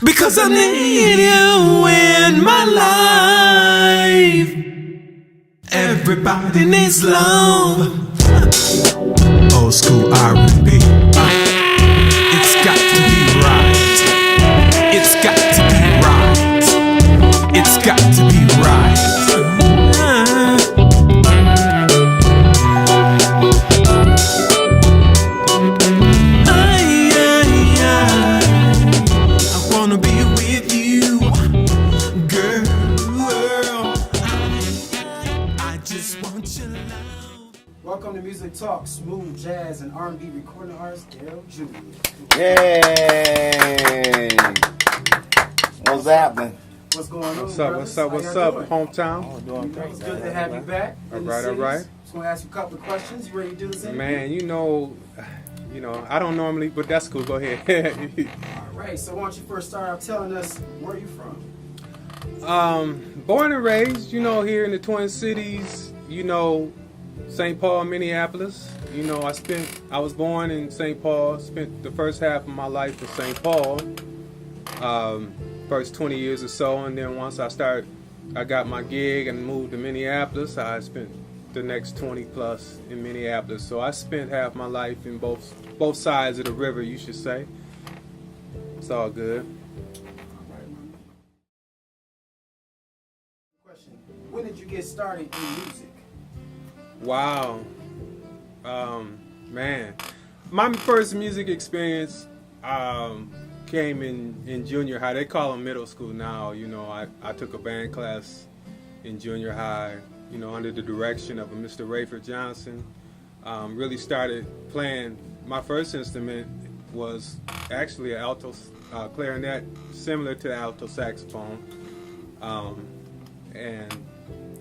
Because I need you in my life. Everybody needs love. Old school R&B. It's got to be right. It's got to be right. It's got to be right. I wanna be with you, girl. I just want your love. Welcome to Music Talk, smooth jazz and R&B recording artist Derrell, Julian. Yay! What's happening? What's going on? What's up? brothers? What's How up, y'all doing? hometown? Oh, doing great. It's good to have you back. All in the right, all cities. right. Just want to ask you a couple of questions. You ready to do this interview? Man, you know, I don't normally, but that's cool. Go ahead. All right. So why don't you first start out telling us where you from? Born and raised, here in the Twin Cities, St. Paul, Minneapolis. I was born in St. Paul, spent the first half of my life in St. Paul, first 20 years or so, and then once I got my gig and moved to Minneapolis, I spent the next 20 plus in Minneapolis. So I spent half my life in both sides of the river, you should say. It's all good. Question: when did you get started in music? Wow. Man. My first music experience came in junior high. They call them middle school now. I took a band class in junior high, under the direction of a Mr. Rayford Johnson. Really started playing. My first instrument was actually an alto clarinet, similar to the alto saxophone.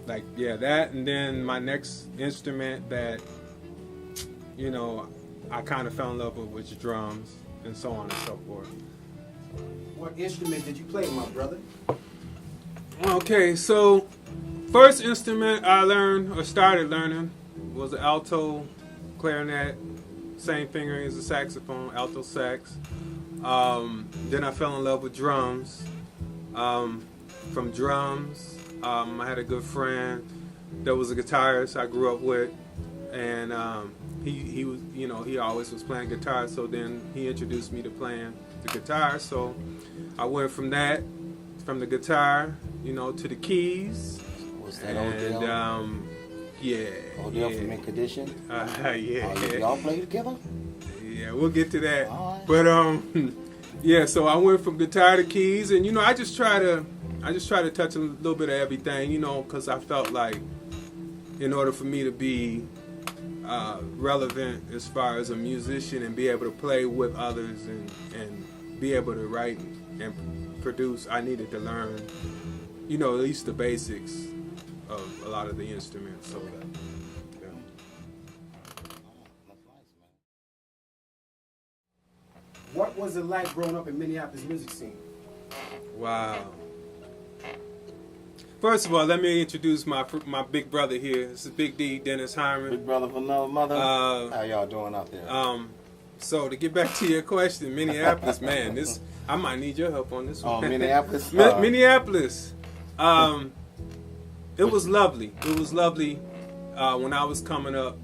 That, and then my next instrument that, I kind of fell in love with was drums, and so on and so forth. What instrument did you play, my brother? Okay, so first instrument I learned or started learning was an alto clarinet, same fingering as a saxophone, alto sax. Then I fell in love with drums. From drums, I had a good friend that was a guitarist I grew up with, and he was, he always was playing guitar. So then he introduced me to playing the guitar. So I went from the guitar, to the keys. What's that, And Odell? Odell from Mint Condition? Yeah. Y'all play together? Yeah, we'll get to that. All right. But so I went from guitar to keys, and I just try to touch a little bit of everything, because I felt like in order for me to be relevant as far as a musician and be able to play with others and be able to write and produce, I needed to learn, at least the basics of a lot of the instruments. So that, What was it like growing up in Minneapolis music scene? Wow. First of all, let me introduce my big brother here. This is Big D, Dennis Hyman. Big brother from another mother? How y'all doing out there? So to get back to your question, Minneapolis, man, I might need your help on this one. Oh, Minneapolis? Minneapolis. It was lovely. It was lovely when I was coming up,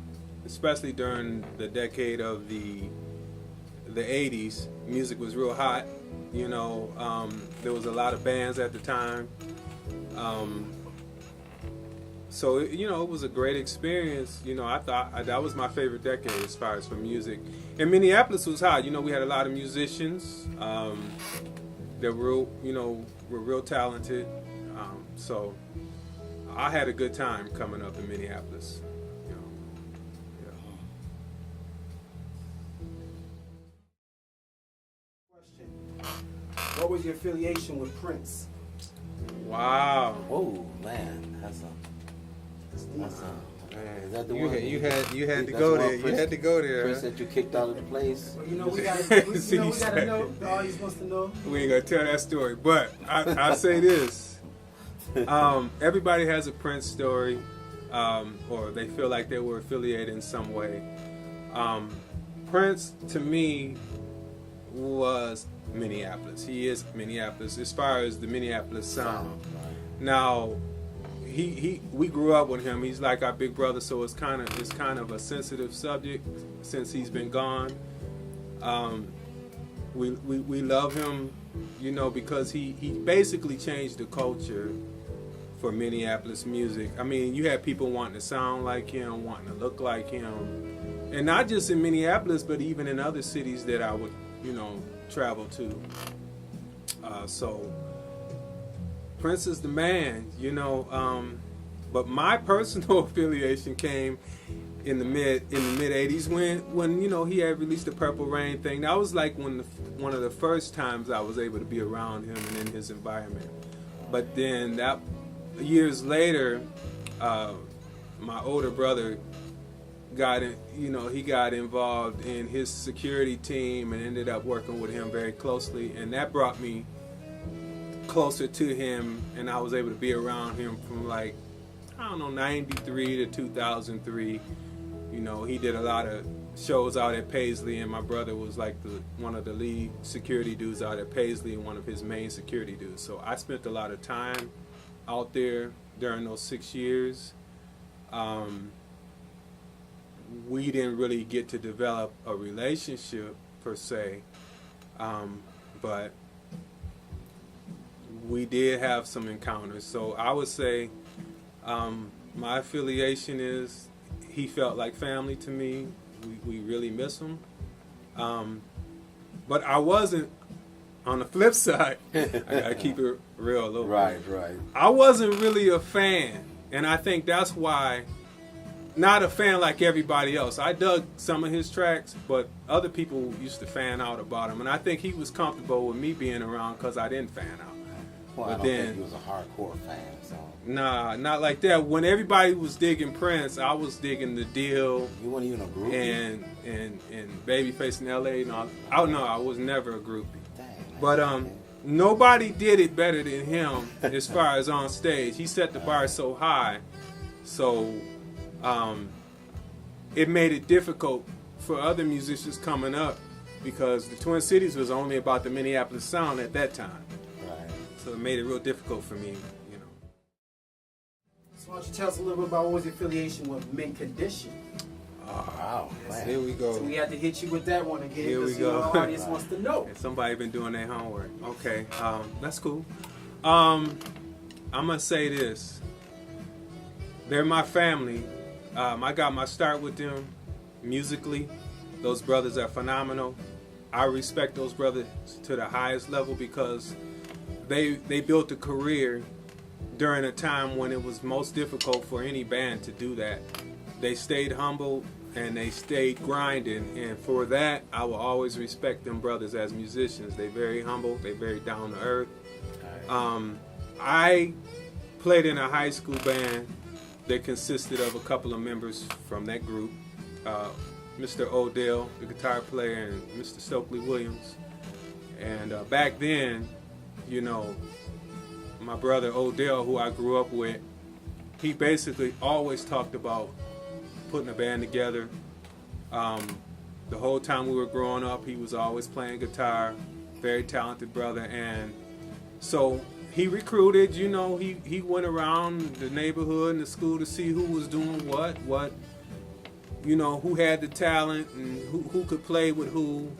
especially during the decade of the 80s. Music was real hot. There was a lot of bands at the time. So it was a great experience. I thought that was my favorite decade as far as for music. And Minneapolis was hot. We had a lot of musicians that were real talented. So I had a good time coming up in Minneapolis. What was your affiliation with Prince? Wow. Oh, man. That's Man, is that the you one? had to That's go the one there. You Prince- had to go there. Prince that you kicked out of the place? Well, we gotta know. The audience wants to know. We ain't gonna tell that story, but I say this: everybody has a Prince story, or they feel like they were affiliated in some way. Prince, to me, was Minneapolis. He is Minneapolis as far as the Minneapolis sound. Right. Now, we grew up with him. He's like our big brother, so it's kind of a sensitive subject since he's been gone. We love him, you know, because he basically changed the culture for Minneapolis music. I mean, you had people wanting to sound like him, wanting to look like him, and not just in Minneapolis, but even in other cities that I would, you know, travel to. So Prince is the man, you know. But my personal affiliation came in the mid '80s when you know he had released the Purple Rain thing. That was like one of the first times I was able to be around him and in his environment. But then years later, my older brother got involved in his security team and ended up working with him very closely, and that brought me closer to him, and I was able to be around him from like, I don't know, 93 to 2003. You know, he did a lot of shows out at Paisley, and my brother was like one of the lead security dudes out at Paisley and one of his main security dudes. So I spent a lot of time out there during those 6 years. We didn't really get to develop a relationship per se, but we did have some encounters. So I would say my affiliation is he felt like family to me. We really miss him. But I wasn't, on the flip side, I gotta keep it real a little bit. Right. I wasn't really a fan, and I think that's why, not a fan like everybody else. I dug some of his tracks, but other people used to fan out about him, and I think he was comfortable with me being around because I didn't fan out. Well, But I don't then- think he was a hardcore fan, so Nah, not like that. When everybody was digging Prince, I was digging The Deal you weren't even a groupie. and Babyface in L.A. and all. I don't know. I was never a groupie. Dang, man. But nobody did it better than him as far as on stage. He set the bar so high, so it made it difficult for other musicians coming up because the Twin Cities was only about the Minneapolis sound at that time. Right. So it made it real difficult for me, you know. So why don't you tell us a little bit about what was your affiliation with Mint Condition? Wow, man. Here we go. So we had to hit you with that one again. Here we because, you know, go. the audience wants to know. And somebody been doing their homework. Okay, that's cool. I'm gonna say this. They're my family. I got my start with them musically. Those brothers are phenomenal. I respect those brothers to the highest level because they built a career during a time when it was most difficult for any band to do that. They stayed humble and they stayed grinding, and for that I will always respect them brothers as musicians. They're very humble, they're very down to earth. I played in a high school band that consisted of a couple of members from that group, Mr. Odell, the guitar player, and Mr. Stokely Williams. And back then, you know, my brother Odell, who I grew up with, he basically always talked about putting a band together. The whole time we were growing up, he was always playing guitar. Very talented brother, and so he recruited. You know, he went around the neighborhood and the school to see who was doing what, you know, who had the talent and who could play with who.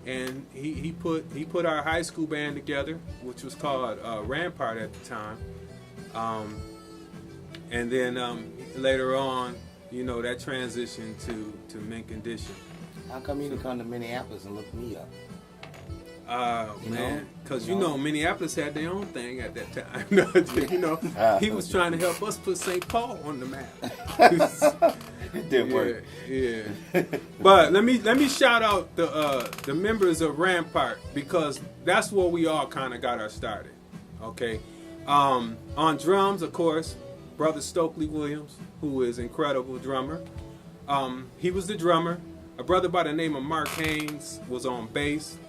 And he put our high school band together, which was called Rampart at the time. And then later on, you know, that transitioned to Mint Condition. How come you didn't come to Minneapolis and look me up? Man, because you know Minneapolis had their own thing at that time. You know, he was trying to help us put St. Paul on the map. It didn't work. Yeah. But let me shout out the members of Rampart because that's where we all kind of got our started. Okay, on drums, of course, brother Stokely Williams, who is an incredible drummer. He was the drummer. A brother by the name of Mark Haynes was on bass.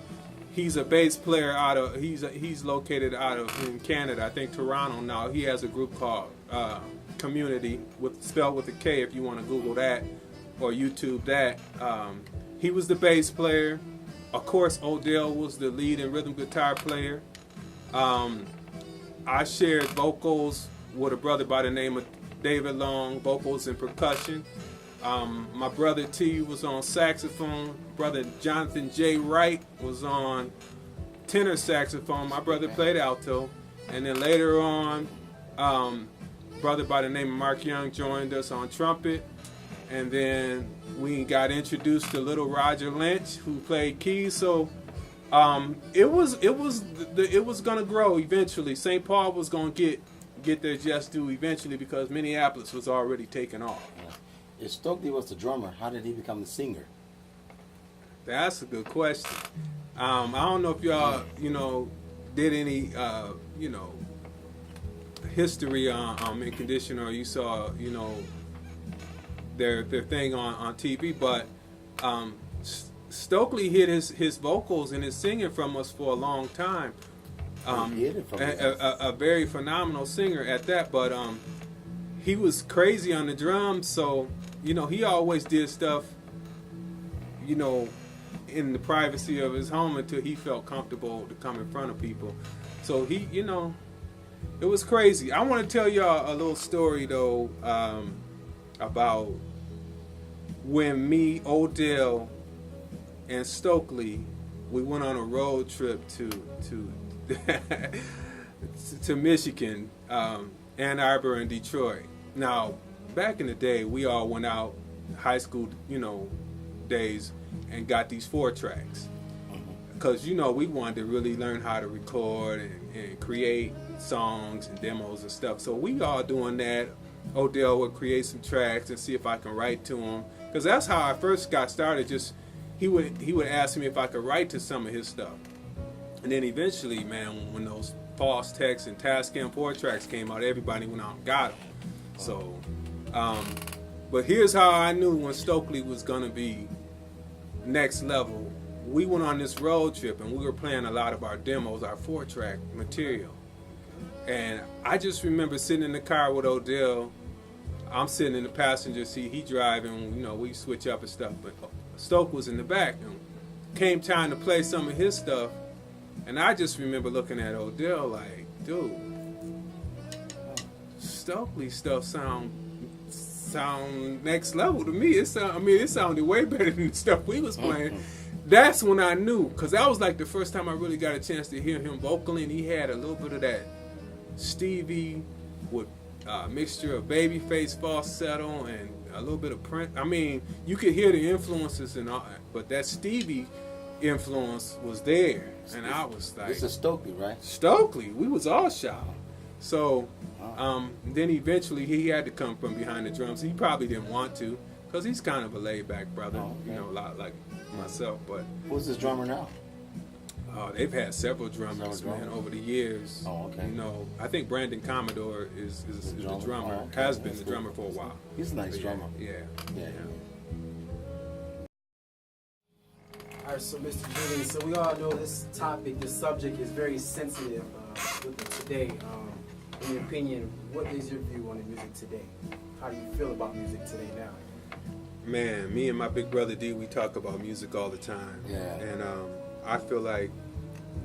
He's a bass player he's located in Canada, I think Toronto now. He has a group called Community, spelled with a K if you want to Google that or YouTube that. He was the bass player. Of course, Odell was the lead and rhythm guitar player. I shared vocals with a brother by the name of David Long, vocals and percussion. My brother T was on saxophone. Brother Jonathan J. Wright was on tenor saxophone. My brother played alto. And then later on, brother by the name of Mark Young joined us on trumpet. And then we got introduced to little Roger Lynch, who played keys. So it was gonna grow eventually. St. Paul was gonna get their just due eventually because Minneapolis was already taking off. If Stokely was the drummer, how did he become the singer? That's a good question. I don't know if y'all, did any, history on Mint Condition, or you saw, their thing on TV, but Stokely hid his vocals and his singing from us for a long time. A very phenomenal singer at that, but he was crazy on the drums, so he always did stuff in the privacy of his home until he felt comfortable to come in front of people. So he it was crazy. I want to tell y'all a little story though, about when me, Odell, and Stokely, we went on a road trip to to Michigan, Ann Arbor, and Detroit. Now, back in the day, we all went out, high school, days, and got these 4-tracks. Because, we wanted to really learn how to record and create songs and demos and stuff. So we all doing that. Odell would create some tracks and see if I can write to him. Because that's how I first got started. Just he would ask me if I could write to some of his stuff. And then eventually, man, when those False Text and Tascam 4-tracks came out, everybody went out and got them. So, but here's how I knew when Stokely was going to be next level. We went on this road trip and we were playing a lot of our demos, our 4-track material. And I just remember sitting in the car with Odell. I'm sitting in the passenger seat, he driving, we switch up and stuff. But Stoke was in the back. And came time to play some of his stuff. And I just remember looking at Odell like, dude, Stokely stuff sound next level to me. It sounded way better than the stuff we was playing. That's when I knew, because that was like the first time I really got a chance to hear him vocally, and he had a little bit of that Stevie with a mixture of Babyface falsetto and a little bit of Prince. I mean, you could hear the influences and all, but that Stevie influence was there, and I was like, this is Stokely, right? Stokely, we was all shy. So then eventually he had to come from behind the drums. He probably didn't want to, because he's kind of a laid-back brother, a lot like myself. But who's his drummer now? They've had several drummers, man, over the years. Oh, okay. I think Brandon Commodore is the drummer. Oh, okay. Has been the drummer for a while. He's a nice drummer. Yeah. All right, so Mr. Julian, so we all know this topic, this subject is very sensitive with it today. In your opinion, what is your view on the music today? How do you feel about music today now? Man, me and my big brother D, we talk about music all the time. Yeah. And I feel like,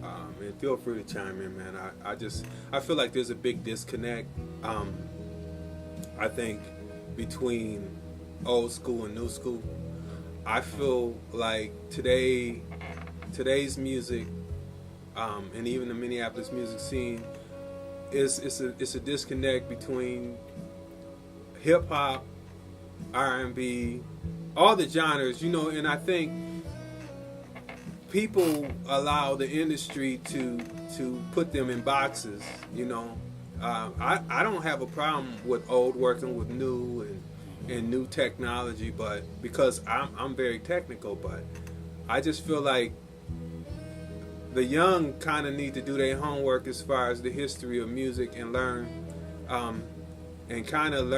and feel free to chime in, man. I feel like there's a big disconnect. I think between old school and new school. I feel like today's music, and even the Minneapolis music scene, it's a disconnect between hip hop, R&B, all the genres, and I think people allow the industry to put them in boxes, I don't have a problem with old working with new and new technology, but because I'm very technical, but I just feel like the young kind of need to do their homework as far as the history of music and learn, and kind of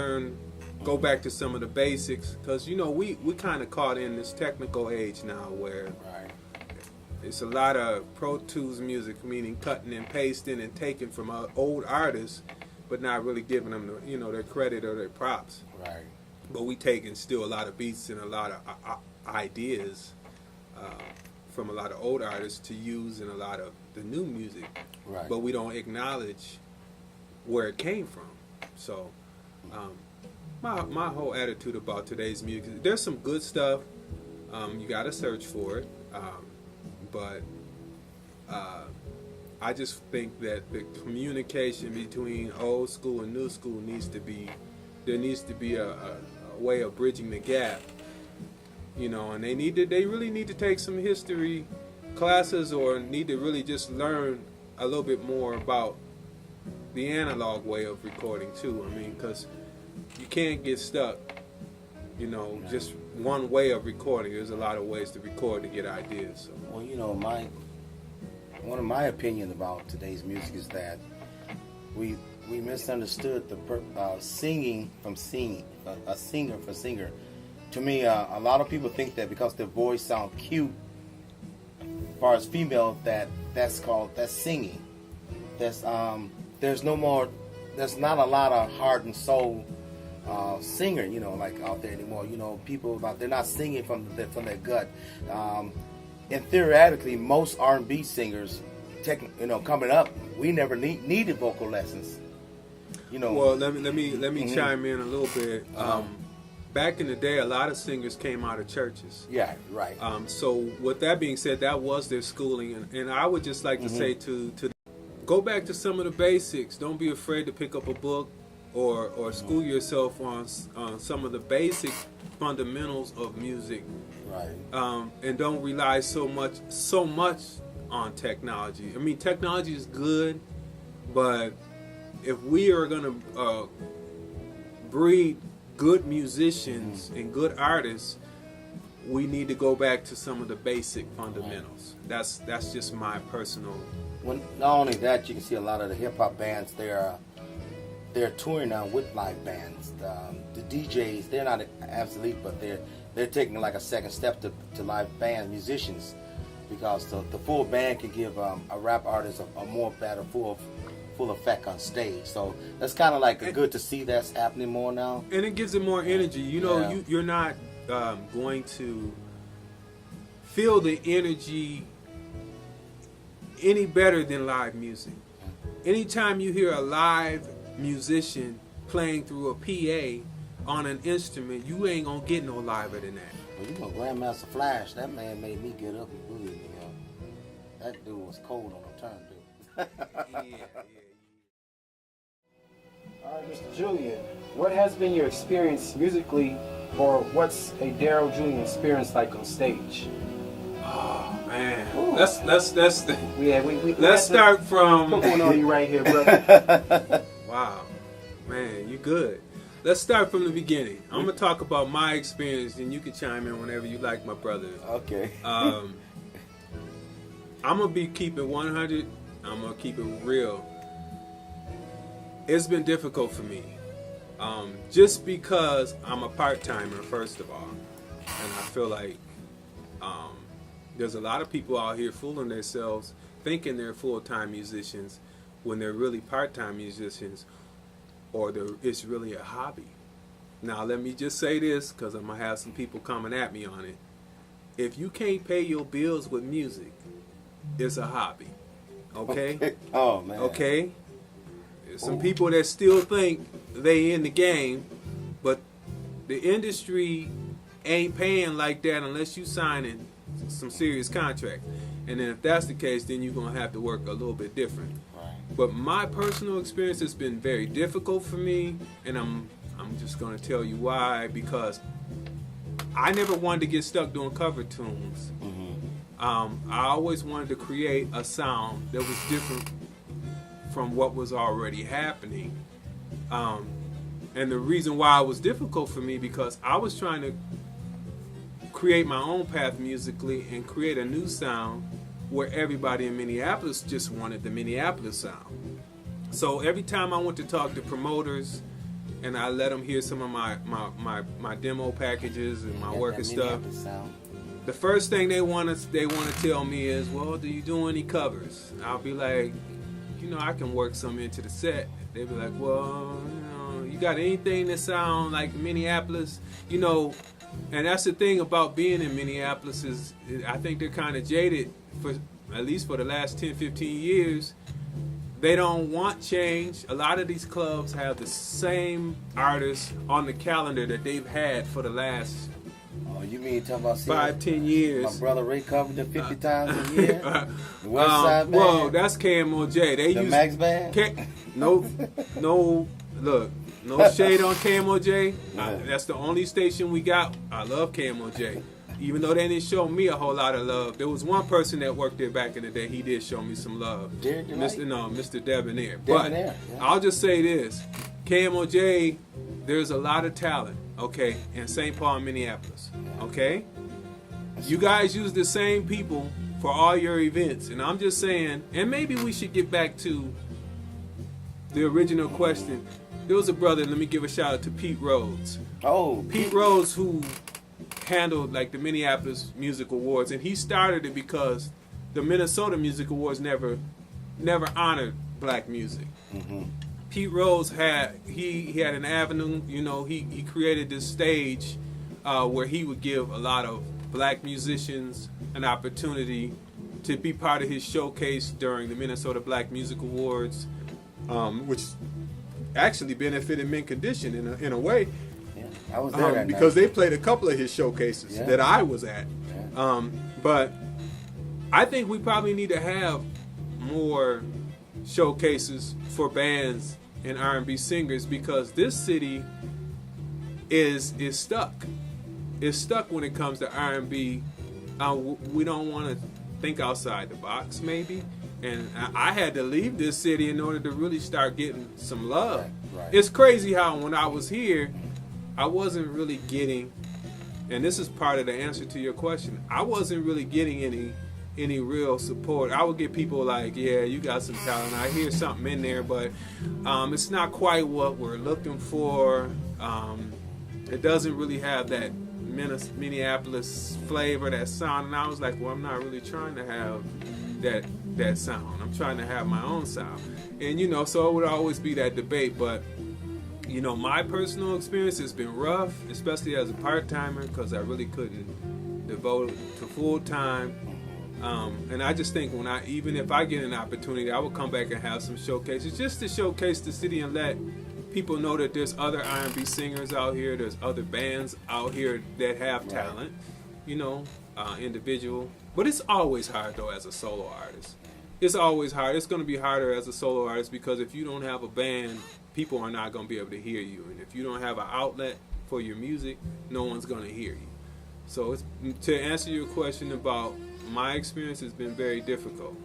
go back to some of the basics, because we kind of caught in this technical age now where it's a lot of Pro Tools music, meaning cutting and pasting and taking from old artists, but not really giving them their credit or their props. Right. But we taking still a lot of beats and a lot of ideas from a lot of old artists to use in a lot of the new music, Right. but we don't acknowledge where it came from. So my whole attitude about today's music, there's some good stuff. You got to search for it, but I just think that the communication between old school and new school needs to be a way of bridging the gap, you know. And they really need to take some history classes, or need to really just learn a little bit more about the analog way of recording too. I mean, because you can't get stuck, you know, just one way of recording. There's a lot of ways to record to get ideas. So. Well, you know, one of my opinion about today's music is that we misunderstood the singing from singing, a singer for singer. To me, a lot of people think that because their voice sounds cute, as far as female, that's singing. There's not a lot of heart and soul singer, you know, like out there anymore. You know, people they're not singing from their gut. And theoretically, most R&B singers, coming up, we never needed vocal lessons. You know. Well, let me chime in a little bit. Back in the day, a lot of singers came out of churches. Yeah, right. So with that being said, that was their schooling, and I would just like to say to go back to some of the basics. Don't be afraid to pick up a book or school yourself on some of the basic fundamentals of music. Right. And don't rely so much on technology. I mean, technology is good, but if we are going to breed good musicians and good artists, we need to go back to some of the basic fundamentals. That's just my personal. Well, not only that, you can see a lot of the hip hop bands. They're touring now with live bands. The DJs, they're not obsolete, but they're taking like a second step to live band musicians, because the full band can give a rap artist a more better full effect on stage. So that's kind of like good to see that's happening more now. And it gives it more energy. You know, Yeah. you're not going to feel the energy any better than live music. Anytime you hear a live musician playing through a PA on an instrument, you ain't gonna get no liver than that. Well, you know, Grandmaster Flash, that man made me get up and believe me, yo. That dude was cold on the turn, dude. Yeah. All right, Mr. Julian, what has been your experience musically, or what's a Derrell Julian experience like on stage? Oh man, Ooh. let's Yeah, let's start from. Put one on you right here, brother. Wow, man, you good. Let's start from the beginning. I'm gonna talk about my experience, and you can chime in whenever you like, my brother. Okay. I'm gonna keep it 100. I'm gonna keep it real. It's been difficult for me, just because I'm a part-timer, first of all, and I feel like there's a lot of people out here fooling themselves, thinking they're full-time musicians when they're really part-time musicians, or it's really a hobby. Now, let me just say this, because I'm gonna have some people coming at me on it. If you can't pay your bills with music, it's a hobby. Okay? Oh, man. Okay? There's some people that still think they in the game, but the industry ain't paying like that unless you signing some serious contract. And then if that's the case, then you're going to have to work a little bit different. Right. But my personal experience has been very difficult for me, and I'm just going to tell you why, because I never wanted to get stuck doing cover tunes. I always wanted to create a sound that was different from what was already happening. And the reason why it was difficult for me, because I was trying to create my own path musically and create a new sound where everybody in Minneapolis just wanted the Minneapolis sound. So every time I went to talk to promoters and I let them hear some of my demo packages and my work and stuff, the first thing they want to tell me is, well, do you do any covers? I'll be like, I can work some into the set. They'll be like, well, you got anything that sound like Minneapolis? And that's the thing about being in Minneapolis is I think they're kind of jaded for at least for the last 10, 15 years. They don't want change. A lot of these clubs have the same artists on the calendar that they've had for the last Oh, you mean talking about 5, 10 years. My brother Ray covered it 50 times a year. The West Side Band. Well, that's KMOJ. They The use Max Band. no, look, no shade on KMOJ. Yeah. That's the only station we got. I love KMOJ. Even though they didn't show me a whole lot of love, there was one person that worked there back in the day. He did show me some love. Mr. Debonair. But Yeah. I'll just say this: KMOJ, there's a lot of talent, okay, in St. Paul, Minneapolis, okay. You guys use the same people for all your events, and I'm just saying, and maybe we should get back to the original question. There was a brother. Let me give a shout out to Pete Rhodes. Oh, Pete Rhodes, who handled like the Minneapolis Music Awards, and he started it because the Minnesota Music Awards never honored black music. Mm-hmm. Pete Rhodes had an avenue, you know, he created this stage where he would give a lot of black musicians an opportunity to be part of his showcase during the Minnesota Black Music Awards, which actually benefited Mint Condition in a way. I was there that because night. they played a couple of his showcases that I was at. Yeah. But I think we probably need to have more showcases for bands and R&B singers because this city is stuck. It's stuck when it comes to R&B. We don't want to think outside the box, maybe. And I had to leave this city in order to really start getting some love. Right. It's crazy how when I was here, I wasn't really getting, and this is part of the answer to your question, I wasn't really getting any real support. I would get people like, yeah, you got some talent. I hear something in there, but it's not quite what we're looking for. It doesn't really have that Minneapolis flavor, that sound. And I was like, well, I'm not really trying to have that sound. I'm trying to have my own sound. And, you know, so it would always be that debate, but you know, my personal experience has been rough, especially as a part-timer, because I really couldn't devote it to full-time. And I just think even if I get an opportunity, I will come back and have some showcases, just to showcase the city and let people know that there's other R&B singers out here, there's other bands out here that have talent, you know, individual. But it's always hard, though, as a solo artist. It's always hard. It's going to be harder as a solo artist because if you don't have a band, people are not going to be able to hear you. And if you don't have an outlet for your music, no one's going to hear you. So to answer your question about my experience, has been very difficult.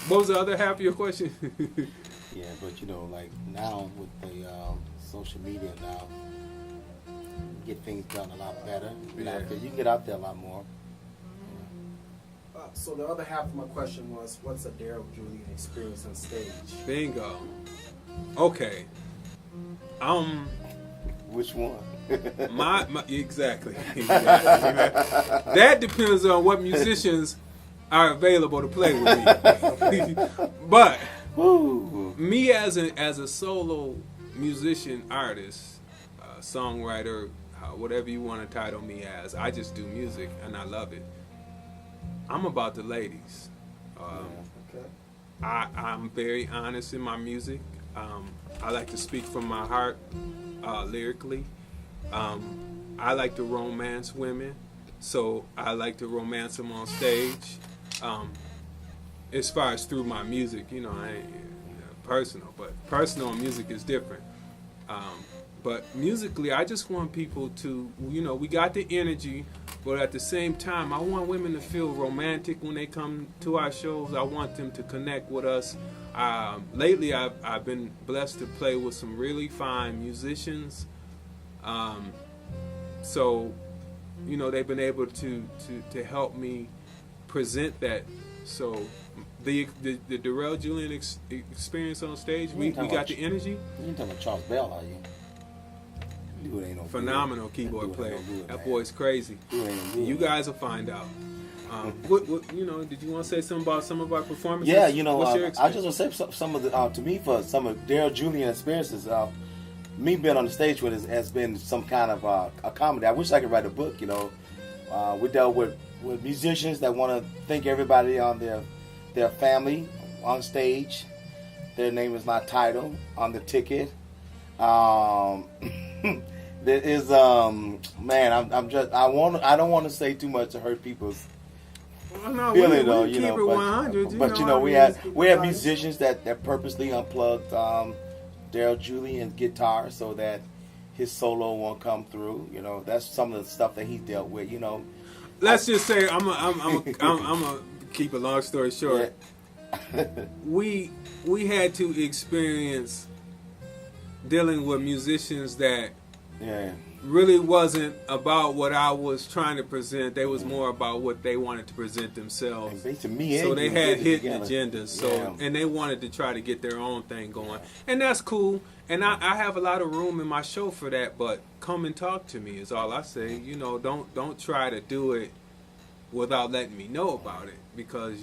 What was the other half of your question? Yeah, but you know, like now with the social media now, you get things done a lot better. You can get out there a lot more. So the other half of my question was, what's a Derrell Julian experience on stage? Bingo. Okay. Which one? my exactly. That depends on what musicians are available to play with me. But me as a solo musician, artist, songwriter, whatever you want to title me as, I just do music and I love it. I'm about the ladies. I'm very honest in my music. I like to speak from my heart lyrically. I like to romance women, so I like to romance them on stage. As far as through my music, you know, I ain't personal, but personal music is different. But musically, I just want people to, you know, we got the energy, but at the same time, I want women to feel romantic when they come to our shows. I want them to connect with us. Lately, I've been blessed to play with some really fine musicians. So, you know, they've been able to help me present that. So, the Derrell Julian experience on stage, we got the energy. You ain't talking about Charles Bell, are you? Dude ain't no Phenomenal good. keyboard player. No good, that man. boy's crazy. Dude ain't no good. You guys will find out. What you know? Did you want to say something about some of our performances? Yeah, you know, What's your I just want to say some of the to me for some of Derrell Julian experiences. me being on the stage with it has been some kind of a comedy. I wish I could write a book. We dealt with musicians that want to thank everybody on their family on stage. Their name is not titled on the ticket. There is man, I don't want to say too much to hurt people's Well, no, feeling we though, keep it 100. but we have musicians that purposely unplugged Derrell Julian's guitar so that his solo won't come through. That's some of the stuff that he dealt with. Let's just say I'm a keep a long story short. Yeah. we had to experience dealing with musicians that Yeah. really wasn't about what I was trying to present. They was more about what they wanted to present themselves. And basically me and So they you had did it hidden together. agendas. So Yeah. and they wanted to try to get their own thing going, and that's cool. And I have a lot of room in my show for that. But come and talk to me is all I say. Don't try to do it without letting me know about it, because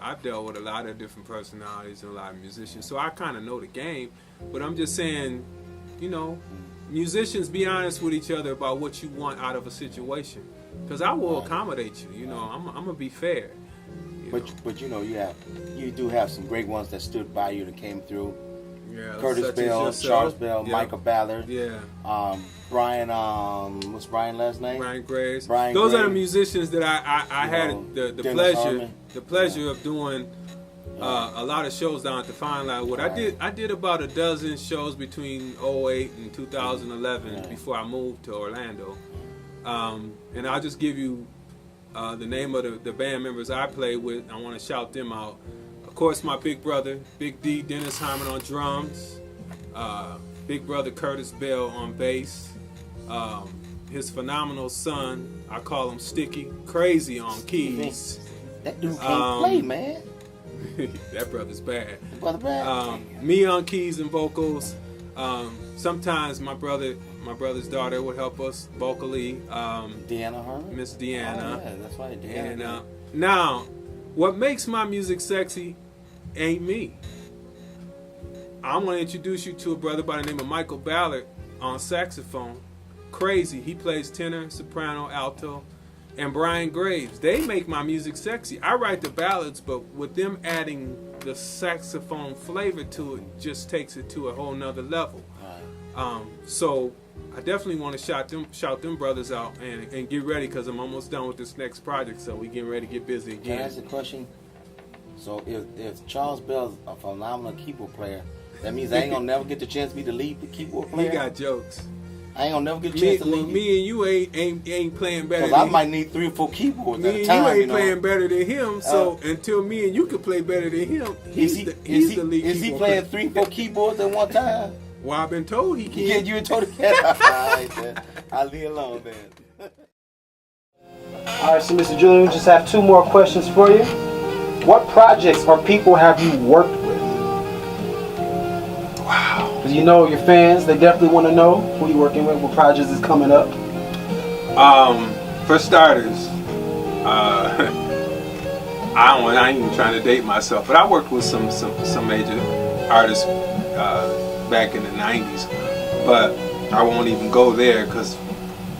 I've dealt with a lot of different personalities and a lot of musicians, so I kind of know the game. But I'm just saying, musicians, be honest with each other about what you want out of a situation, because I will accommodate you. I'm gonna be fair. But you do have some great ones that stood by you that came through. Yeah, Curtis such as Bell, yourself. Charles Bell, Yeah. Michael Ballard, Yeah. Brian. What's Brian's last name? Brian Graves. Brian Those are the Graves. musicians that I had the Dennis pleasure Harmon. of doing a lot of shows down at the Fine Line with. I did about a dozen shows between 2008 and 2011 before I moved to Orlando. And I'll just give you the name of the band members I played with. I want to shout them out. Of course, my big brother, Big D, Dennis Harmon on drums. Big brother Curtis Bell on bass. His phenomenal son, I call him Sticky, Crazy on keys. That dude can't play, man. That brother's bad. Brother Brad. Me on keys and vocals. Sometimes my brother's daughter would help us vocally. Deanna Harmon. Miss Deanna. Oh, yeah, that's right, Deanna. And now, what makes my music sexy ain't me. I'm going to introduce you to a brother by the name of Michael Ballard on saxophone. Crazy. He plays tenor, soprano, alto. And Brian Graves. They make my music sexy. I write the ballads, but with them adding the saxophone flavor to it just takes it to a whole nother level. So I definitely want to shout them brothers out and get ready, because I'm almost done with this next project, so we getting ready to get busy Can I again. ask a question? So if Charles Bell's a phenomenal keyboard player, that means I ain't gonna never get the chance to be the lead keyboard He player. got jokes. I ain't gonna never get a chance to lead. Me and you ain't playing better. Because I than might need 3 or 4 keyboards Me at a and time. you ain't playing better than him. So until me and you can play better than him, he's the lead. Is he keyboard playing player. 3 or 4 keyboards at one time? Well, I've been told he can. Yeah, you were told to I'll leave alone then. All right, so Mr. Julian, we just have 2 more questions for you. What projects or people have you worked with? Wow. Because your fans, they definitely want to know who you're working with, what projects is coming up. For starters, I ain't even trying to date myself, but I worked with some major artists back in the 90s, but I won't even go there because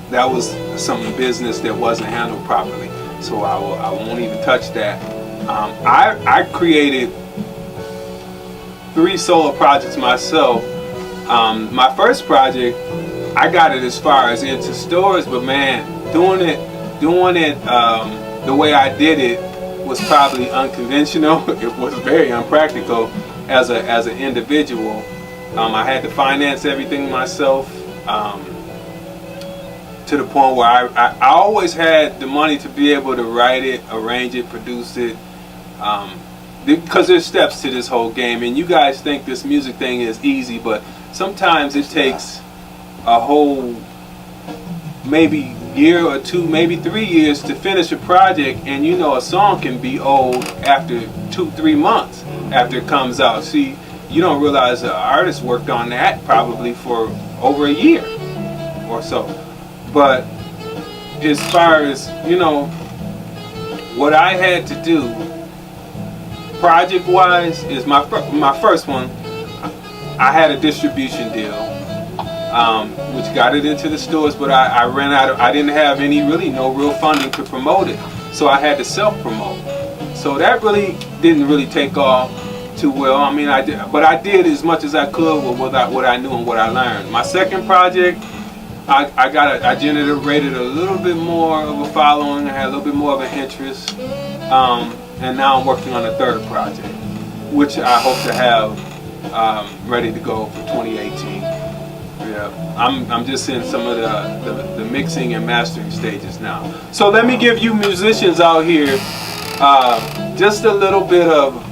that was some business that wasn't handled properly, so I won't even touch that. I created 3 solo projects myself. My first project, I got it as far as into stores, but man, doing it the way I did it was probably unconventional. It was very unpractical as an individual. I had to finance everything myself, to the point where I always had the money to be able to write it, arrange it, produce it, because there's steps to this whole game, and you guys think this music thing is easy, but sometimes it takes a whole maybe year or 2, maybe 3 years to finish a project, and a song can be old after 2-3 months after it comes out. See, you don't realize the artist worked on that probably for over a year or so. But as far as what I had to do project wise is my first one. I had a distribution deal, which got it into the stores, but I ran out of, I didn't have no real funding to promote it, so I had to self-promote. So that really didn't really take off too well. I mean, I did as much as I could with what I knew and what I learned. My second project, I generated a little bit more of a following. I had a little bit more of an interest, and now I'm working on a third project, which I hope to have ready to go for 2018. Yeah, I'm just in some of the mixing and mastering stages now. So let me give you musicians out here just a little bit of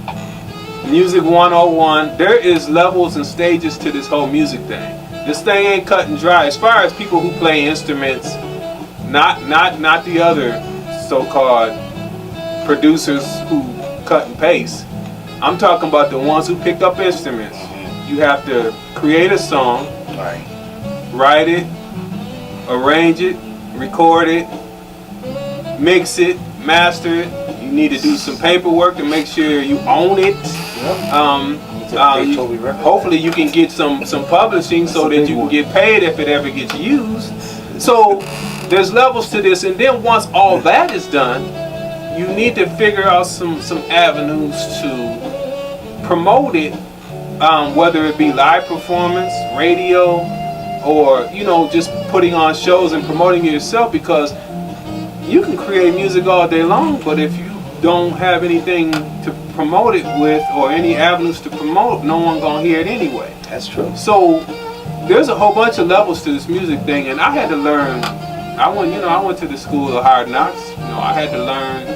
Music 101. There is levels and stages to this whole music thing. This thing ain't cut and dry. As far as people who play instruments, not the other so-called producers who cut and paste. I'm talking about the ones who pick up instruments. You have to create a song, write it, arrange it, record it, mix it, master it. You need to do some paperwork to make sure you own it. Hopefully you can get some publishing so that you can get paid if it ever gets used. So there's levels to this, and then once all that is done, you need to figure out some avenues to promote it, whether it be live performance, radio, or just putting on shows and promoting it yourself, because you can create music all day long, but if you don't have anything to promote it with or any avenues to promote, no one gonna hear it anyway. That's true. So there's a whole bunch of levels to this music thing, and I had to learn. I went to the school of hard knocks. I had to learn.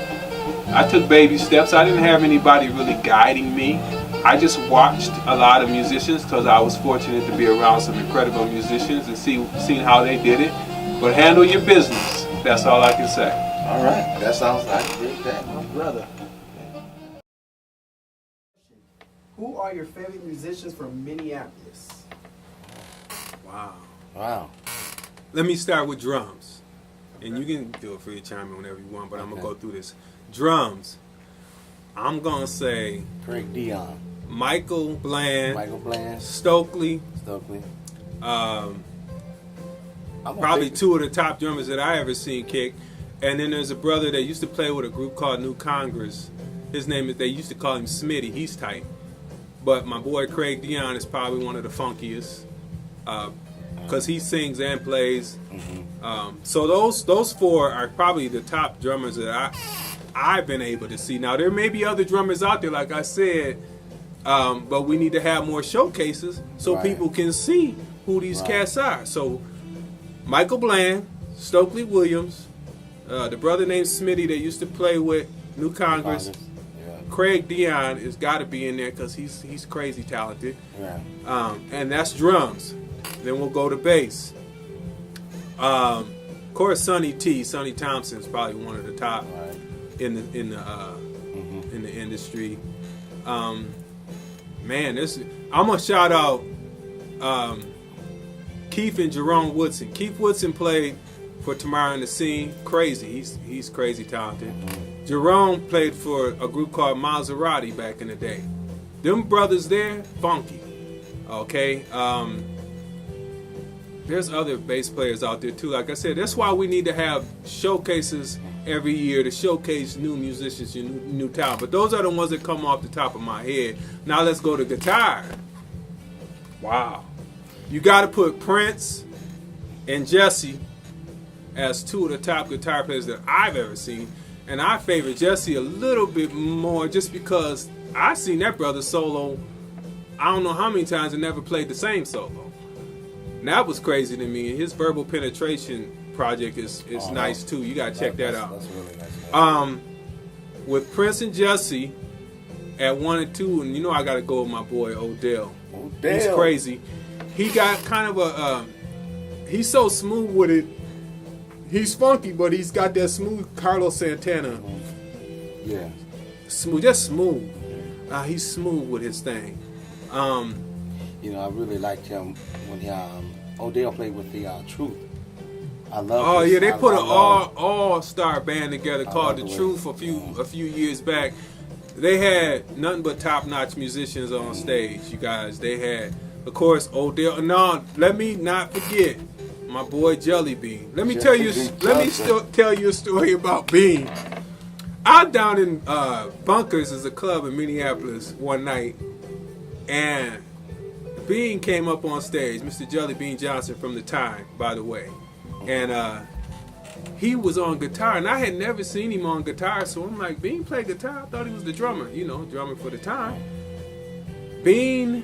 I took baby steps. I didn't have anybody really guiding me. I just watched a lot of musicians because I was fortunate to be around some incredible musicians and seeing how they did it. But handle your business. That's all I can say. All right, that sounds like a great day. My brother. Who are your favorite musicians from Minneapolis? Wow. Let me start with drums. And you can feel free to chime in whenever you want, but I'm going to go through this. Drums. I'm going to say Craig Dion. Michael Bland. Stokely. Probably two of the top drummers that I ever seen kick. And then there's a brother that used to play with a group called New Congress. His name is, they used to call him Smitty. He's tight. But my boy Craig Dion is probably one of the funkiest, because he sings and plays. So those four are probably the top drummers that I've been able to see. Now there may be other drummers out there, like I said, but we need to have more showcases so people can see who these cats are. So Michael Bland, Stokely Williams, the brother named Smitty that used to play with New Congress. Craig Dion has got to be in there because he's crazy talented. And that's drums. Then we'll go to bass. Of course, Sonny Thompson is probably one of the top in the industry. I'm gonna shout out Keith and Jerome Woodson. Keith Woodson played for Tomorrow in the Scene. Crazy. He's crazy talented. Jerome played for a group called Maserati back in the day. Them brothers there, funky. Okay. There's other bass players out there too. Like I said, that's why we need to have showcases every year to showcase new musicians and new talent. But those are the ones that come off the top of my head. Now let's go to guitar. Wow. You got to put Prince and Jesse as two of the top guitar players that I've ever seen. And I favor Jesse a little bit more just because I've seen that brother solo I don't know how many times and never played the same solo. And that was crazy to me. His Verbal Penetration project is nice too. You gotta check that out. That's really nice. With Prince and Jesse at 1 and 2, and I gotta go with my boy Odell. He's crazy. He got kind of a he's so smooth with it. He's funky, but he's got that smooth Carlos Santana. Yeah. Smooth, just smooth. He's smooth with his thing. I really liked him when Odell played with the Truth. I love. Oh yeah, they put an all-star band together called The Truth a few years back. They had nothing but top-notch musicians on stage. You guys, they had Of course, Odell. No, let me not forget my boy Jelly Bean. Let me Jelly tell you. Bean Let me Johnson. still tell you a story about Bean. I'm down in Bunkers is a club in Minneapolis one night, and Bean came up on stage. Mr. Jelly Bean Johnson from the time, by the way, and he was on guitar, and I had never seen him on guitar, so I'm like, Bean play guitar? I thought he was the drummer, drummer for the time. Bean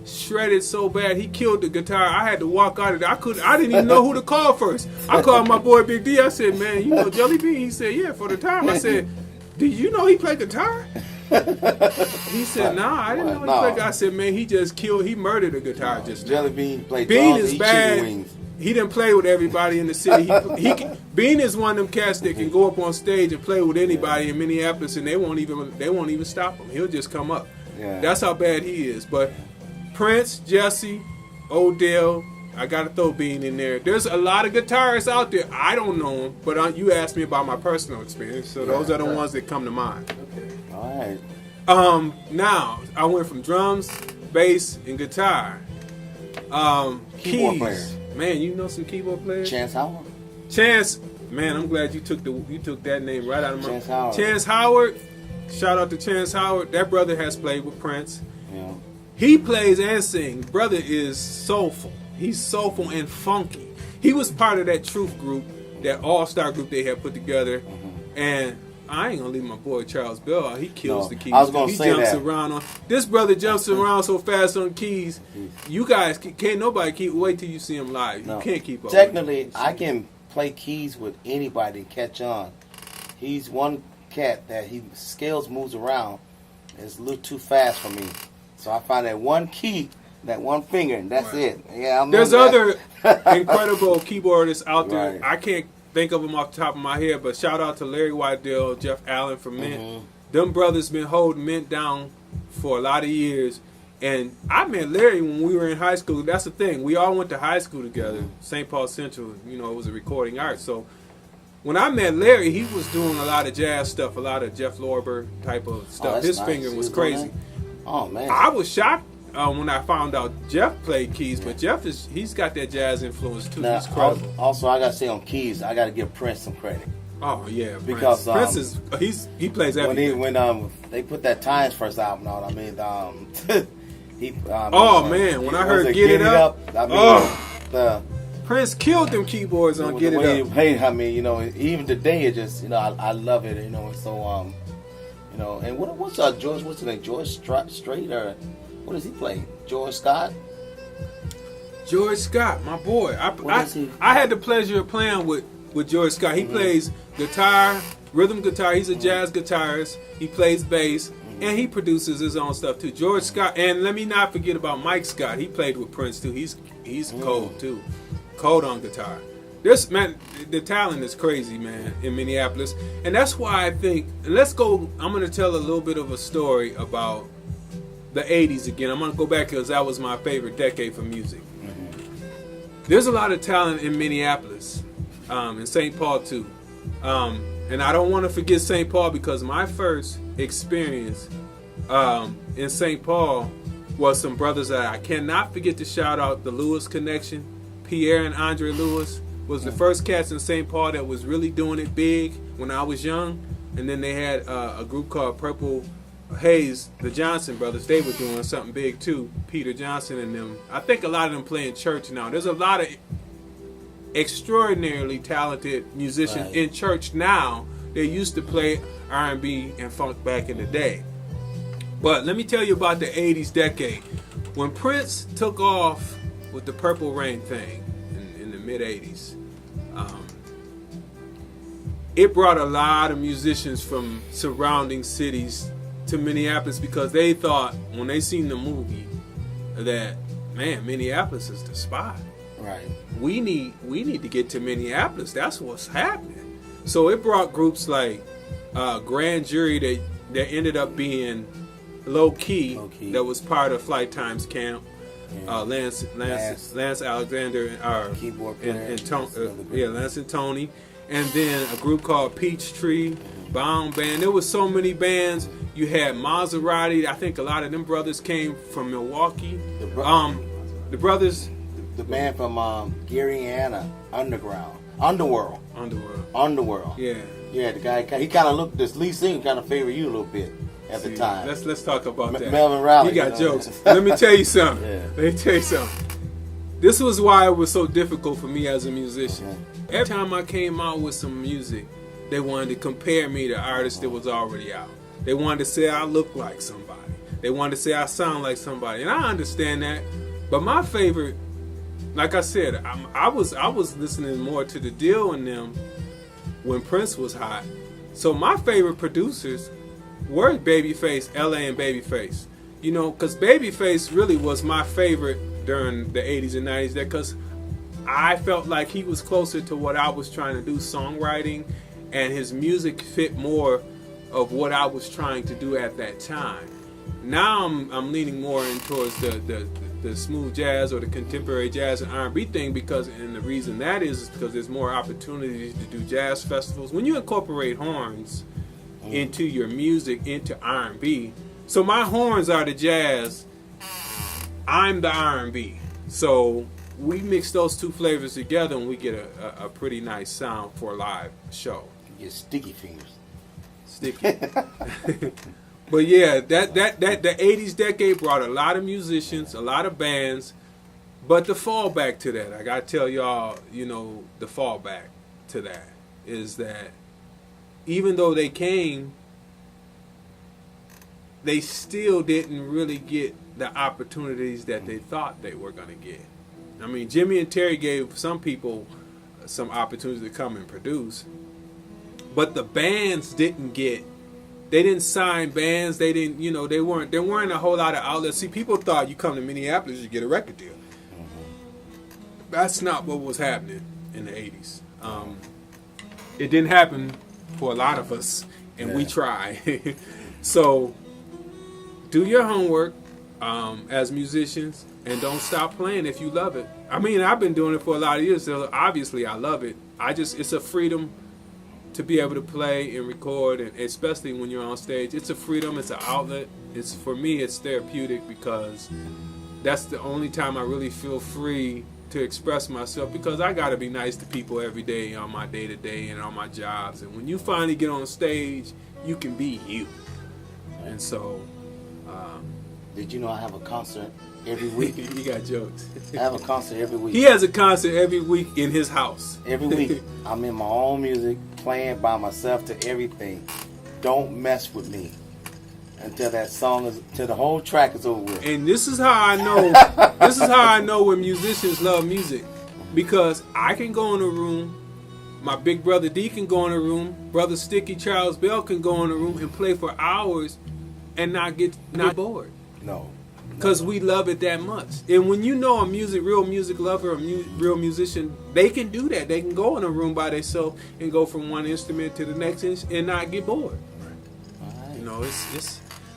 shredded so bad he killed the guitar. I had to walk out of it. I didn't even know who to call first. I called my boy Big D. I said, man, you know Jelly Bean? He said, yeah, for the time. I said, did you know he played guitar? He said, nah, I didn't know he played guitar. I said, man, he murdered a guitar just now. Jelly Bean played Bean drums, is eat bad. chicken wings. He didn't play with everybody in the city. Bean is one of them cats that can go up on stage and play with anybody in Minneapolis, and they won't even stop him. He'll just come up. Yeah. That's how bad he is. But Prince, Jesse, Odell, I gotta throw Bean in there. There's a lot of guitarists out there. I don't know them, but you asked me about my personal experience, so those are the ones that come to mind. Okay. All right. Now I went from drums, bass, and guitar. Keyboard Keys. players. Man, you know some keyboard players? Chance Howard. Chance, man, I'm glad you took that name right out of my Chance Howard. Chance Howard. Shout out to Chance Howard. That brother has played with Prince. Yeah. He plays and sings. Brother is soulful. He's soulful and funky. He was part of that Truth group, that all-star group they had put together. And I ain't gonna leave my boy Charles Bell out. He kills the keys. I was gonna he say jumps that. around on. This brother jumps around so fast on keys. You guys can't nobody wait till you see him live. No. You can't keep up. Technically, with him. I can play keys with anybody and catch on. He's one cat that he scales moves around. It's a little too fast for me. So I find that one key, that one finger, and that's it. Yeah, There's other incredible keyboardists out there. Right. I can't think of them off the top of my head, but shout out to Larry Wydell, Jeff Allen from Mint. Them brothers been holding Mint down for a lot of years. And I met Larry when we were in high school. That's the thing. We all went to high school together. St. Paul Central, it was a recording art. So when I met Larry, he was doing a lot of jazz stuff, a lot of Jeff Lorber type of stuff. that's His nice. finger He was was doing crazy. that? Oh, man. I was shocked when I found out Jeff played keys, but Jeff he's got that jazz influence too. Now, He's credible. also, I got to say on keys, I got to give Prince some credit. Oh yeah, Because, Prince he plays everything. When they put that Times first album out, I mean, When I heard Get It Up, I mean, Prince killed them keyboards on Get the way It he Up. played, I mean, even today it just, I love it, and so and what's George? What's his name? George Strait or what does he play? George Scott. George Scott, my boy. I had the pleasure of playing with George Scott. He plays guitar, rhythm guitar. He's a jazz guitarist. He plays bass, and he produces his own stuff too. George Scott, and let me not forget about Mike Scott. He played with Prince too. He's cold too, cold on guitar. This man, the talent is crazy, man, in Minneapolis, and that's why I think. Let's go. I'm going to tell a little bit of a story about the '80s again. I'm going to go back because that was my favorite decade for music. There's a lot of talent in Minneapolis, in St. Paul too, and I don't want to forget St. Paul because my first experience in St. Paul was some brothers that I cannot forget to shout out. The Lewis Connection, Pierre and Andre Lewis was the first cats in St. Paul that was really doing it big when I was young, and then they had a group called Purple Haze, the Johnson brothers. They were doing something big too. Peter Johnson and them. I think a lot of them play in church now. There's a lot of extraordinarily talented musicians in church now. They used to play R&B and funk back in the day. But let me tell you about the 80s decade. When Prince took off with the Purple Rain thing in the mid-80s, it brought a lot of musicians from surrounding cities to Minneapolis because they thought, when they seen the movie, that, man, Minneapolis is the spot. Right. We need to get to Minneapolis. That's what's happening. So it brought groups like Grand Jury that ended up being Low Key. That was part of Flight Times Camp. Lance Alexander, keyboard player, Lance and Tony, and then a group called Peachtree, Bound Band. There was so many bands. You had Maserati. I think a lot of them brothers came from Milwaukee. The brothers. The man from Gary Anna, Underworld. Yeah. Yeah, the guy, he kind of looked, this lead singer kind of favored you a little bit at the time. Let's talk about that. Melvin Riley. He got jokes. Let me tell you something. Yeah. Let me tell you something. This was why it was so difficult for me as a musician. Okay. Every time I came out with some music, they wanted to compare me to artists that was already out. They wanted to say I look like somebody. They wanted to say I sound like somebody. And I understand that. But my favorite, like I said, I was listening more to the Deal and them when Prince was hot. So my favorite producers were Babyface, LA and Babyface. You know, because Babyface really was my favorite during the 80s and 90s, because I felt like he was closer to what I was trying to do, songwriting, and his music fit more of what I was trying to do at that time. Now I'm leaning more in towards the smooth jazz or the contemporary jazz and R&B thing, and the reason that is because there's more opportunities to do jazz festivals. When you incorporate horns into your music, into R&B, so my horns are the jazz, I'm the R&B. So we mix those two flavors together and we get a pretty nice sound for a live show. You get sticky fingers. Sticky. But yeah, that the 80s decade brought a lot of musicians, a lot of bands, but the fallback to that, I gotta tell y'all, you know, the fallback to that is that even though they came, they still didn't really get the opportunities that they thought they were gonna get. I mean, Jimmy and Terry gave some people some opportunities to come and produce, but the bands didn't get. They didn't sign bands. They didn't, you know, there weren't a whole lot of outlets. See, people thought you come to Minneapolis, you get a record deal. That's not what was happening in the 80s. It didn't happen for a lot of us, and we try. So, do your homework as musicians, and don't stop playing if you love it. I mean, I've been doing it for a lot of years, so obviously I love it. It's a freedom to be able to play and record, and especially when you're on stage. It's a freedom, it's an outlet. For me, it's therapeutic, because that's the only time I really feel free to express myself, because I gotta be nice to people every day on my day-to-day and on my jobs. And when you finally get on stage, you can be you. And so did you know I have a concert every week? You got jokes. I have a concert every week. He has a concert every week in his house. Every week. I'm in my own music, playing by myself to everything. Don't mess with me until the whole track is over with. And this is how I know. This is how I know when musicians love music, because I can go in a room. My big brother D can go in a room. Brother Sticky Charles Bell can go in a room and play for hours and not bored. No. Because we love it that much. And when you know real music lover, real musician, they can do that. They can go in a room by themselves and go from one instrument to the next and not get bored. Right. You know,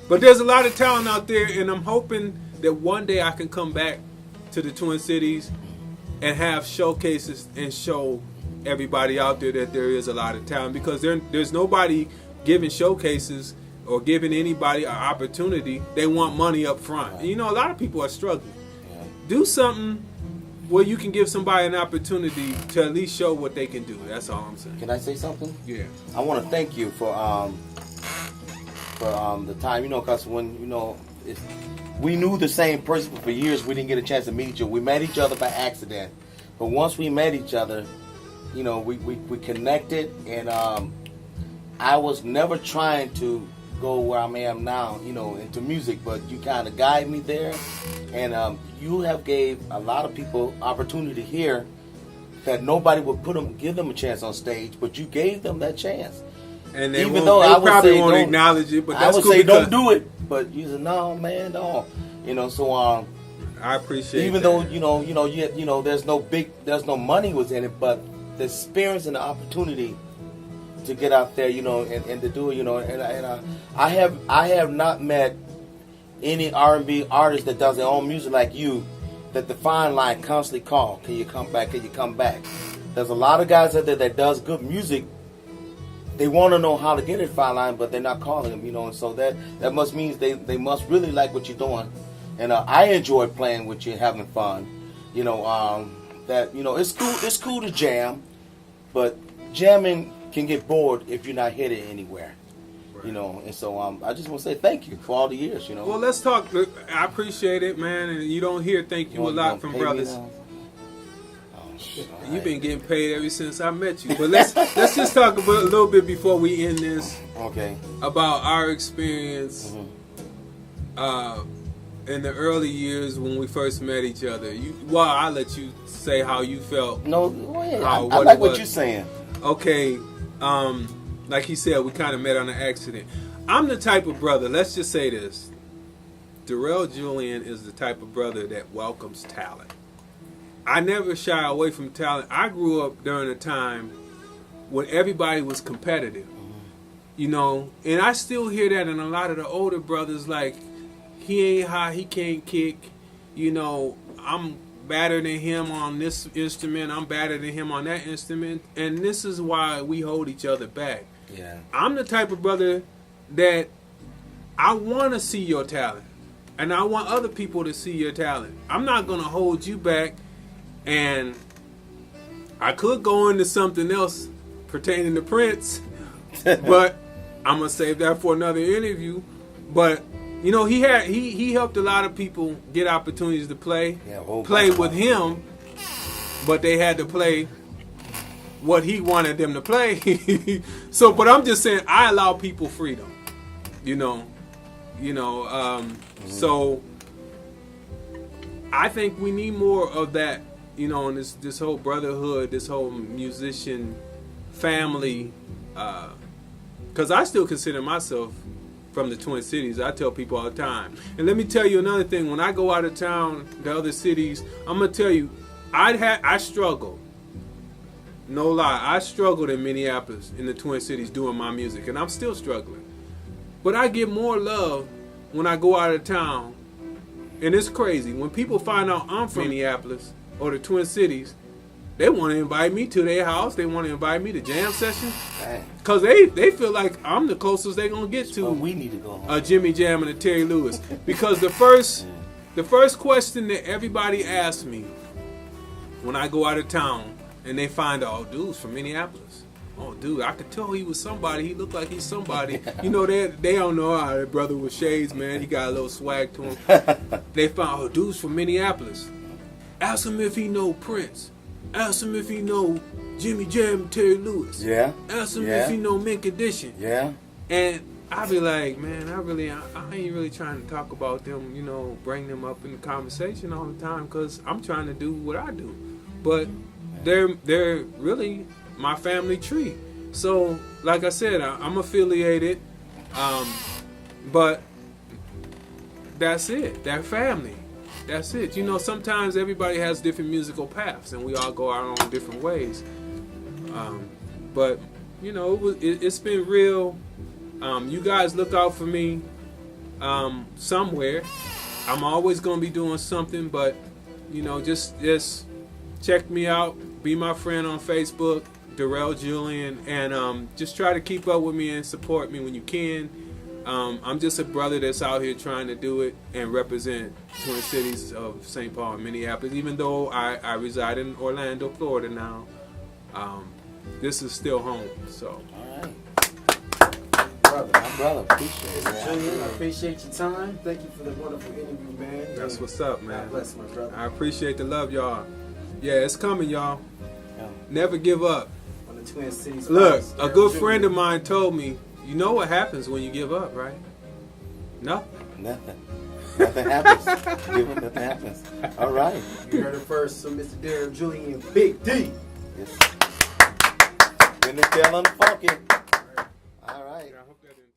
but there's a lot of talent out there, and I'm hoping that one day I can come back to the Twin Cities and have showcases and show everybody out there that there is a lot of talent, because there's nobody giving showcases or giving anybody an opportunity. They want money up front. And, you know, a lot of people are struggling. Yeah. Do something where you can give somebody an opportunity to at least show what they can do. That's all I'm saying. Can I say something? Yeah. I want to thank you for the time, you know, because when, you know, we knew the same person for years, we didn't get a chance to meet each other. We met each other by accident. But once we met each other, you know, we connected, and I was never trying to go where I am now, you know, into music, but you kind of guide me there, and you have gave a lot of people opportunity here that nobody would give them a chance on stage, but you gave them that chance. And they probably won't acknowledge it, but that's I would cool, say don't do it, but you said no, man, don't. You know, so I appreciate. Even that. though you know, there's no money was in it, but the experience and the opportunity to get out there, you know, and to do it, you know, and I have not met any R&B artist that does their own music like you, that the fine line constantly call, can you come back, can you come back? There's a lot of guys out there that does good music they want to know how to get it fine line, but they're not calling them, you know. And so that must means they must really like what you're doing. And I enjoy playing with you, having fun. You know, that, you know, it's cool to jam, but jamming can get bored if you're not headed anywhere. You know, and so I just want to say thank you for all the years, you know. Well, let's talk. I appreciate it, man. And you don't hear thank you a lot from brothers. You've been getting paid ever since I met you. But let's just talk a little bit before we end this. Okay. About our experience in the early years when we first met each other. I'll let you say how you felt. No, go ahead. I like what you're saying. Okay. Like he said, we kind of met on an accident. I'm the type of brother, let's just say this. Derrell Julian is the type of brother that welcomes talent. I never shy away from talent. I grew up during a time when everybody was competitive. You know, and I still hear that in a lot of the older brothers, like, he ain't high, he can't kick. You know, I'm better than him on this instrument, I'm better than him on that instrument. And this is why we hold each other back. Yeah. I'm the type of brother that I want to see your talent. And I want other people to see your talent. I'm not going to hold you back. And I could go into something else pertaining to Prince, but I'm going to save that for another interview. But, you know, he helped a lot of people get opportunities to play with him, but they had to play what he wanted them to play. So, but I'm just saying, I allow people freedom, so I think we need more of that, you know, in this whole brotherhood, this whole musician family, because I still consider myself from the Twin Cities. I tell people all the time. And let me tell you another thing. When I go out of town, the other cities, I'm going to tell you, I struggled. No lie, I struggled in Minneapolis, in the Twin Cities, doing my music, and I'm still struggling. But I get more love when I go out of town, and it's crazy. When people find out I'm from Minneapolis or the Twin Cities, they want to invite me to their house. They want to invite me to jam sessions, because they feel like I'm the closest they're gonna get to. We need to go home. A Jimmy Jam and a Terry Lewis, because the first question that everybody asks me when I go out of town. And they find out, oh, dude's from Minneapolis. Oh, dude, I could tell he was somebody. He looked like he's somebody. You know, they don't know how that brother with shades, man. He got a little swag to him. They found, oh, dude's from Minneapolis. Ask him if he know Prince. Ask him if he know Jimmy Jam and Terry Lewis. Yeah. Ask him if he know Mint Condition. Yeah. And I be like, man, I ain't really trying to talk about them, you know, bring them up in the conversation all the time, because I'm trying to do what I do. But they're really my family tree. So, like I said, I'm affiliated, but that's it. They're family. That's it. You know, sometimes everybody has different musical paths, and we all go our own different ways. But you know, it's been real. You guys look out for me somewhere. I'm always gonna be doing something, but you know, just check me out. Be my friend on Facebook, Derrell Julian, and just try to keep up with me and support me when you can. I'm just a brother that's out here trying to do it and represent Twin Cities of St. Paul and Minneapolis. Even though I reside in Orlando, Florida now, this is still home. So. All right. My brother, appreciate it, man. Julian, I appreciate your time. Thank you for the wonderful interview, man. That's what's up, man. God bless, my brother. I appreciate the love, y'all. Yeah, it's coming, y'all. Yeah. Never give up. On the Twin Cities. Look, Podcast, a good Derrell friend Julian. of mine told me, you know what happens when you give up, right? Nothing. Nothing happens. Nothing happens. All right. You heard it first, so Mr. Derrell Julian, Big D. Yes. Been the feeling funky. All right. I hope that didn't